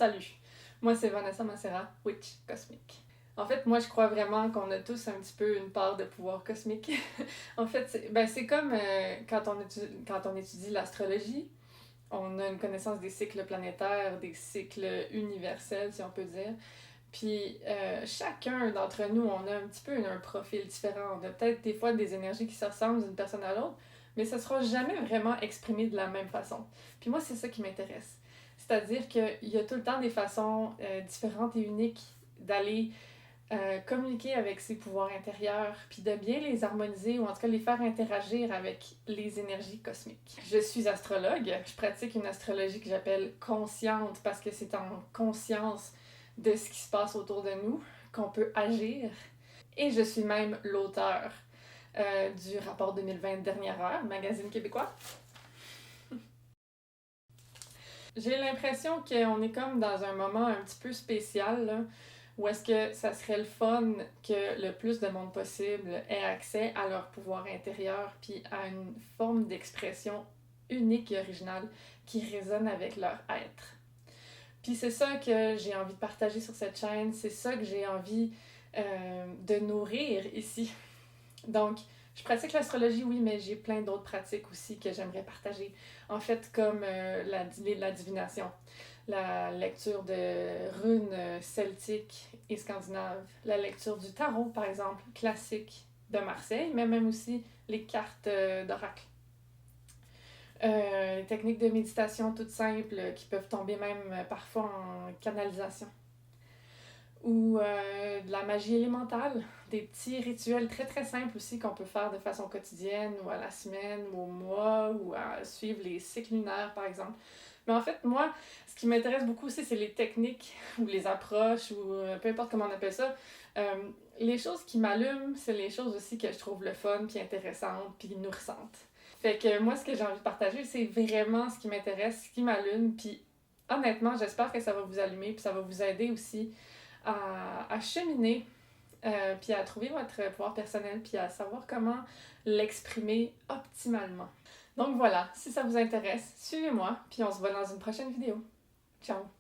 Salut, moi c'est Vanessa Macera, Witch Cosmique. En fait, moi je crois vraiment qu'on a tous un petit peu une part de pouvoir cosmique. En fait, c'est comme quand on étudie l'astrologie, on a une connaissance des cycles planétaires, des cycles universels si on peut dire. Puis chacun d'entre nous, on a un petit peu un profil différent. On a peut-être des fois des énergies qui se ressemblent d'une personne à l'autre, mais ça sera jamais vraiment exprimé de la même façon. Puis moi, c'est ça qui m'intéresse. C'est-à-dire qu'il y a tout le temps des façons différentes et uniques d'aller communiquer avec ses pouvoirs intérieurs, puis de bien les harmoniser ou en tout cas les faire interagir avec les énergies cosmiques. Je suis astrologue, je pratique une astrologie que j'appelle consciente parce que c'est en conscience de ce qui se passe autour de nous qu'on peut agir. Et je suis même l'auteur du rapport 2020 Dernière Heure, magazine québécois. J'ai l'impression qu'on est comme dans un moment un petit peu spécial, là, où est-ce que ça serait le fun que le plus de monde possible ait accès à leur pouvoir intérieur puis à une forme d'expression unique et originale qui résonne avec leur être. Puis c'est ça que j'ai envie de partager sur cette chaîne, c'est ça que j'ai envie de nourrir ici. Donc, je pratique l'astrologie, oui, mais j'ai plein d'autres pratiques aussi que j'aimerais partager. En fait, comme la divination, la lecture de runes celtiques et scandinaves, la lecture du tarot, par exemple, classique de Marseille, mais même aussi les cartes d'oracle. Les techniques de méditation toutes simples qui peuvent tomber même parfois en canalisation ou de la magie élémentale, des petits rituels très très simples aussi qu'on peut faire de façon quotidienne ou à la semaine ou au mois ou à suivre les cycles lunaires par exemple. Mais en fait, moi, ce qui m'intéresse beaucoup aussi, c'est les techniques ou les approches ou peu importe comment on appelle ça. Les choses qui m'allument, c'est les choses aussi que je trouve le fun, puis intéressantes, puis nourrissantes. Fait que moi, ce que j'ai envie de partager, c'est vraiment ce qui m'intéresse, ce qui m'allume, puis honnêtement, j'espère que ça va vous allumer, puis ça va vous aider aussi à cheminer, puis à trouver votre pouvoir personnel, puis à savoir comment l'exprimer optimalement. Donc voilà, si ça vous intéresse, suivez-moi, puis on se voit dans une prochaine vidéo. Ciao!